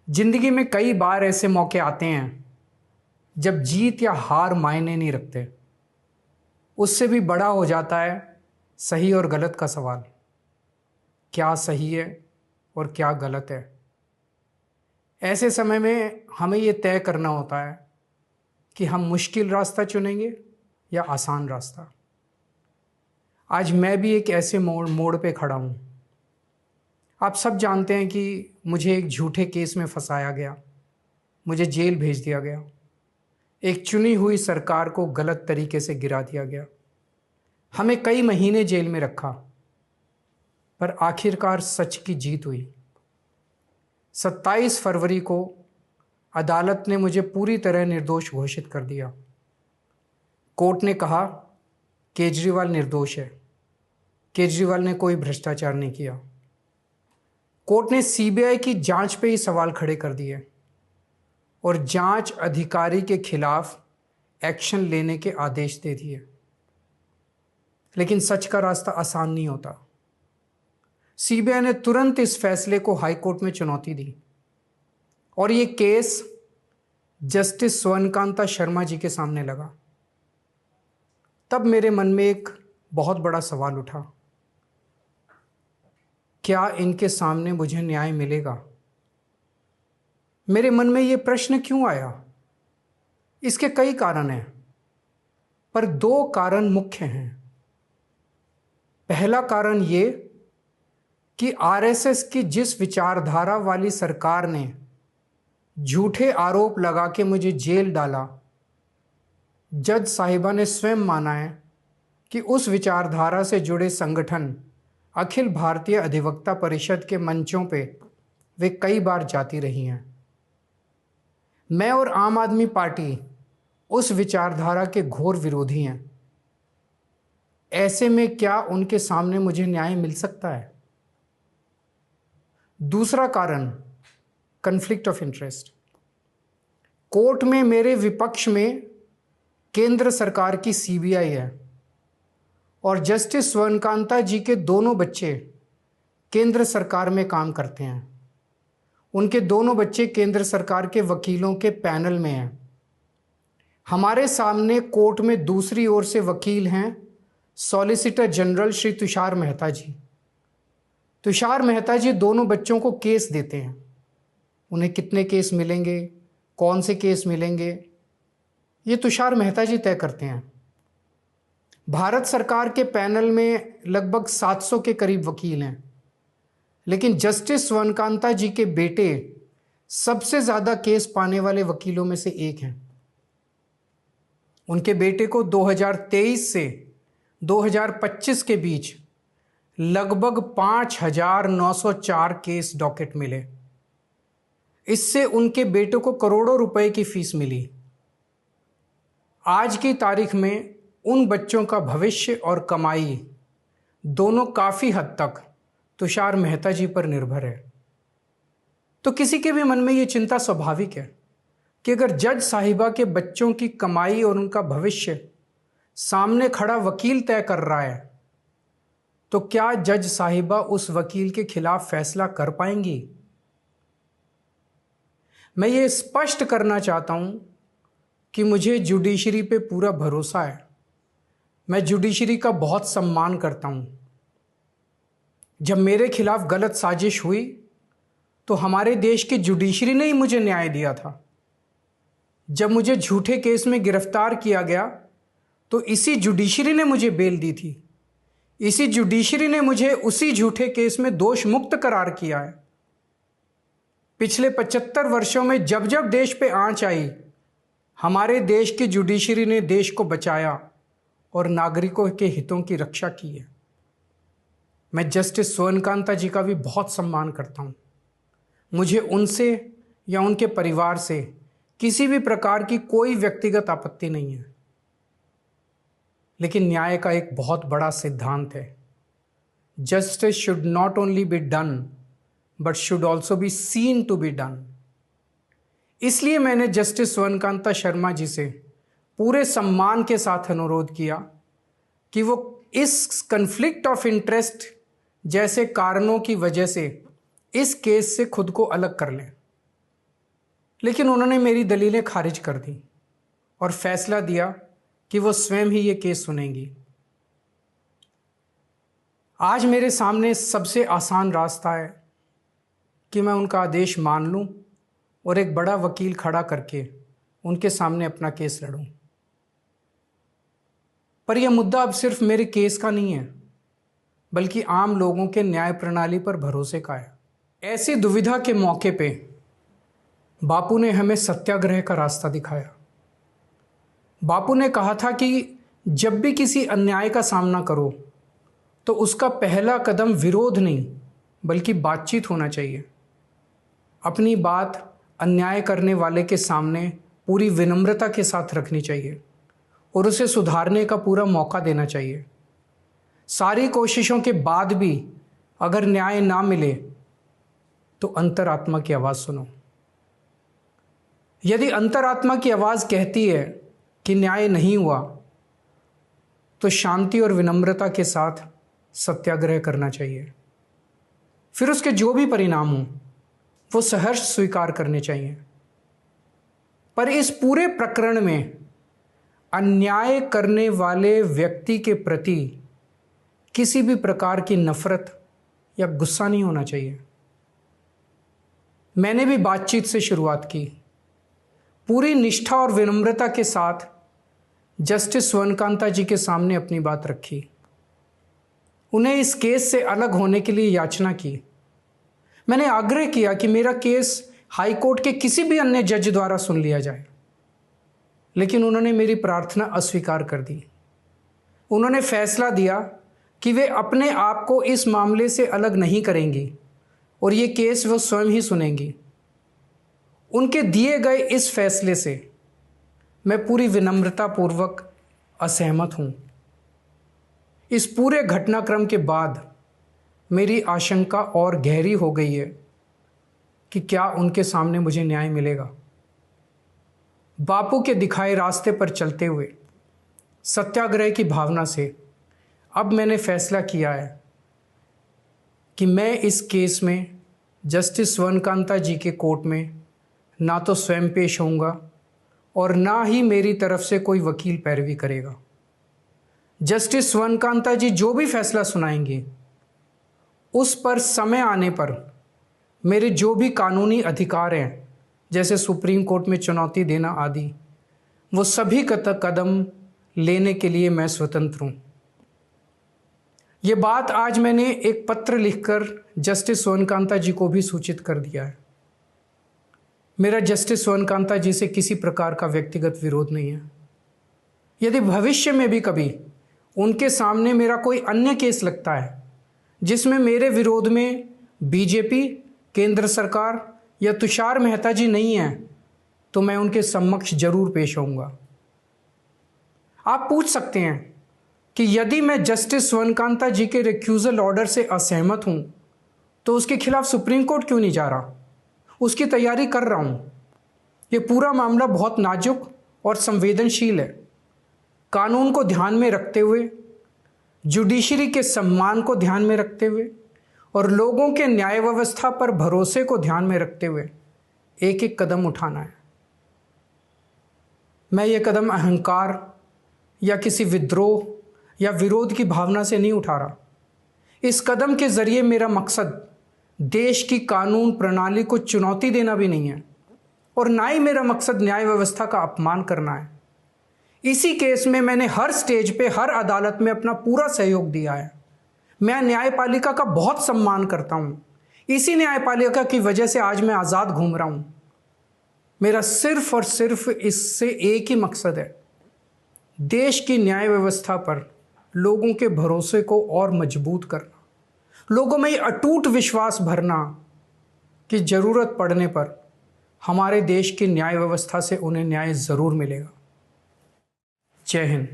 जिंदगी में कई बार ऐसे मौके आते हैं जब जीत या हार मायने नहीं रखते। उससे भी बड़ा हो जाता है सही और गलत का सवाल। क्या सही है और क्या गलत है? ऐसे समय में हमें ये तय करना होता है कि हम मुश्किल रास्ता चुनेंगे या आसान रास्ता। आज मैं भी एक ऐसे मोड़ पे खड़ा हूँ। आप सब जानते हैं कि मुझे एक झूठे केस में फंसाया गया, मुझे जेल भेज दिया गया, एक चुनी हुई सरकार को गलत तरीके से गिरा दिया गया, हमें कई महीने जेल में रखा, पर आखिरकार सच की जीत हुई। 27 फरवरी को अदालत ने मुझे पूरी तरह निर्दोष घोषित कर दिया। कोर्ट ने कहा केजरीवाल निर्दोष है, केजरीवाल ने कोई भ्रष्टाचार नहीं किया। कोर्ट ने सीबीआई की जांच पे ही सवाल खड़े कर दिए और जांच अधिकारी के खिलाफ एक्शन लेने के आदेश दे दिए। लेकिन सच का रास्ता आसान नहीं होता। सीबीआई ने तुरंत इस फैसले को हाई कोर्ट में चुनौती दी और ये केस जस्टिस स्वर्णकांता शर्मा जी के सामने लगा। तब मेरे मन में एक बहुत बड़ा सवाल उठा, क्या इनके सामने मुझे न्याय मिलेगा? मेरे मन में ये प्रश्न क्यों आया? इसके कई कारण हैं, पर दो कारण मुख्य हैं। पहला कारण ये कि आरएसएस की जिस विचारधारा वाली सरकार ने झूठे आरोप लगा के मुझे जेल डाला, जज साहिबा ने स्वयं माना है कि उस विचारधारा से जुड़े संगठन अखिल भारतीय अधिवक्ता परिषद के मंचों पे वे कई बार जाती रही हैं। मैं और आम आदमी पार्टी उस विचारधारा के घोर विरोधी हैं। ऐसे में क्या उनके सामने मुझे न्याय मिल सकता है? दूसरा कारण कॉन्फ्लिक्ट ऑफ इंटरेस्ट। कोर्ट में मेरे विपक्ष में केंद्र सरकार की सीबीआई है और जस्टिस स्वर्णकांता जी के दोनों बच्चे केंद्र सरकार में काम करते हैं। उनके दोनों बच्चे केंद्र सरकार के वकीलों के पैनल में हैं। हमारे सामने कोर्ट में दूसरी ओर से वकील हैं सॉलिसिटर जनरल श्री तुषार मेहता जी। तुषार मेहता जी दोनों बच्चों को केस देते हैं। उन्हें कितने केस मिलेंगे, कौन से केस मिलेंगे, ये तुषार मेहता जी तय करते हैं। भारत सरकार के पैनल में लगभग 700 के करीब वकील हैं, लेकिन जस्टिस स्वर्णकांता जी के बेटे सबसे ज़्यादा केस पाने वाले वकीलों में से एक हैं। उनके बेटे को 2023 से 2025 के बीच लगभग 5,904 केस डॉकेट मिले। इससे उनके बेटे को करोड़ों रुपए की फीस मिली। आज की तारीख में उन बच्चों का भविष्य और कमाई दोनों काफ़ी हद तक तुषार मेहता जी पर निर्भर है। तो किसी के भी मन में ये चिंता स्वाभाविक है कि अगर जज साहिबा के बच्चों की कमाई और उनका भविष्य सामने खड़ा वकील तय कर रहा है, तो क्या जज साहिबा उस वकील के खिलाफ फैसला कर पाएंगी? मैं ये स्पष्ट करना चाहता हूं कि मुझे जुडिशरी पे पूरा भरोसा है। मैं जुडिशरी का बहुत सम्मान करता हूं। जब मेरे खिलाफ गलत साजिश हुई तो हमारे देश की जुडिशरी ने ही मुझे न्याय दिया था। जब मुझे झूठे केस में गिरफ्तार किया गया तो इसी जुडिशरी ने मुझे बेल दी थी। इसी जुडिशरी ने मुझे उसी झूठे केस में दोष मुक्त करार किया है। पिछले 75 वर्षों में जब जब देश पे आंच आई, हमारे देश की जुडिशरी ने देश को बचाया और नागरिकों के हितों की रक्षा की है। मैं जस्टिस स्वर्णकांता जी का भी बहुत सम्मान करता हूँ। मुझे उनसे या उनके परिवार से किसी भी प्रकार की कोई व्यक्तिगत आपत्ति नहीं है। लेकिन न्याय का एक बहुत बड़ा सिद्धांत है, justice should not only be done but should also be seen to be done. इसलिए मैंने जस्टिस स्वर्णकांता शर्मा जी से पूरे सम्मान के साथ अनुरोध किया कि वो इस कन्फ्लिक्ट ऑफ इंटरेस्ट जैसे कारणों की वजह से इस केस से खुद को अलग कर लें। लेकिन उन्होंने मेरी दलीलें खारिज कर दी और फैसला दिया कि वो स्वयं ही ये केस सुनेंगी। आज मेरे सामने सबसे आसान रास्ता है कि मैं उनका आदेश मान लूं और एक बड़ा वकील खड़ा करके उनके सामने अपना केस लड़ूं। पर यह मुद्दा अब सिर्फ मेरे केस का नहीं है, बल्कि आम लोगों के न्याय प्रणाली पर भरोसे का है। ऐसी दुविधा के मौके पे बापू ने हमें सत्याग्रह का रास्ता दिखाया। बापू ने कहा था कि जब भी किसी अन्याय का सामना करो तो उसका पहला कदम विरोध नहीं बल्कि बातचीत होना चाहिए। अपनी बात अन्याय करने वाले के सामने पूरी विनम्रता के साथ रखनी चाहिए और उसे सुधारने का पूरा मौका देना चाहिए। सारी कोशिशों के बाद भी अगर न्याय ना मिले तो अंतरात्मा की आवाज़ सुनो। यदि अंतरात्मा की आवाज़ कहती है कि न्याय नहीं हुआ तो शांति और विनम्रता के साथ सत्याग्रह करना चाहिए। फिर उसके जो भी परिणाम हों वो सहर्ष स्वीकार करने चाहिए। पर इस पूरे प्रकरण में अन्याय करने वाले व्यक्ति के प्रति किसी भी प्रकार की नफरत या गुस्सा नहीं होना चाहिए। मैंने भी बातचीत से शुरुआत की, पूरी निष्ठा और विनम्रता के साथ जस्टिस स्वर्णकांता जी के सामने अपनी बात रखी। उन्हें इस केस से अलग होने के लिए याचना की। मैंने आग्रह किया कि मेरा केस हाई कोर्ट के किसी भी अन्य जज द्वारा सुन लिया जाए, लेकिन उन्होंने मेरी प्रार्थना अस्वीकार कर दी। उन्होंने फैसला दिया कि वे अपने आप को इस मामले से अलग नहीं करेंगी और ये केस वो स्वयं ही सुनेंगी। उनके दिए गए इस फैसले से मैं पूरी विनम्रतापूर्वक असहमत हूँ। इस पूरे घटनाक्रम के बाद मेरी आशंका और गहरी हो गई है कि क्या उनके सामने मुझे न्याय मिलेगा। बापू के दिखाए रास्ते पर चलते हुए सत्याग्रह की भावना से अब मैंने फैसला किया है कि मैं इस केस में जस्टिस स्वर्णकांता जी के कोर्ट में ना तो स्वयं पेश होऊंगा और ना ही मेरी तरफ से कोई वकील पैरवी करेगा। जस्टिस स्वर्णकांता जी जो भी फैसला सुनाएंगे उस पर समय आने पर मेरे जो भी कानूनी अधिकार हैं, जैसे सुप्रीम कोर्ट में चुनौती देना आदि, वो सभी कदम लेने के लिए मैं स्वतंत्र हूँ। ये बात आज मैंने एक पत्र लिखकर जस्टिस स्वर्णकांता जी को भी सूचित कर दिया है। मेरा जस्टिस स्वर्णकांता जी से किसी प्रकार का व्यक्तिगत विरोध नहीं है। यदि भविष्य में भी कभी उनके सामने मेरा कोई अन्य केस लगता है जिसमें मेरे विरोध में बीजेपी, केंद्र सरकार या तुषार मेहता जी नहीं हैं, तो मैं उनके समक्ष जरूर पेश होऊंगा। आप पूछ सकते हैं कि यदि मैं जस्टिस स्वर्णकांता जी के रिक्यूजल ऑर्डर से असहमत हूं तो उसके खिलाफ सुप्रीम कोर्ट क्यों नहीं जा रहा? उसकी तैयारी कर रहा हूं। ये पूरा मामला बहुत नाजुक और संवेदनशील है। कानून को ध्यान में रखते हुए, जुडिशरी के सम्मान को ध्यान में रखते हुए और लोगों के न्याय व्यवस्था पर भरोसे को ध्यान में रखते हुए एक एक कदम उठाना है। मैं ये कदम अहंकार या किसी विद्रोह या विरोध की भावना से नहीं उठा रहा। इस कदम के जरिए मेरा मकसद देश की कानून प्रणाली को चुनौती देना भी नहीं है और ना ही मेरा मकसद न्याय व्यवस्था का अपमान करना है। इसी केस में मैंने हर स्टेज पे, हर अदालत में अपना पूरा सहयोग दिया है। मैं न्यायपालिका का बहुत सम्मान करता हूँ। इसी न्यायपालिका की वजह से आज मैं आज़ाद घूम रहा हूँ। मेरा सिर्फ और सिर्फ इससे एक ही मकसद है, देश की न्याय व्यवस्था पर लोगों के भरोसे को और मजबूत करना, लोगों में ये अटूट विश्वास भरना कि ज़रूरत पड़ने पर हमारे देश की न्याय व्यवस्था से उन्हें न्याय ज़रूर मिलेगा। जय हिंद।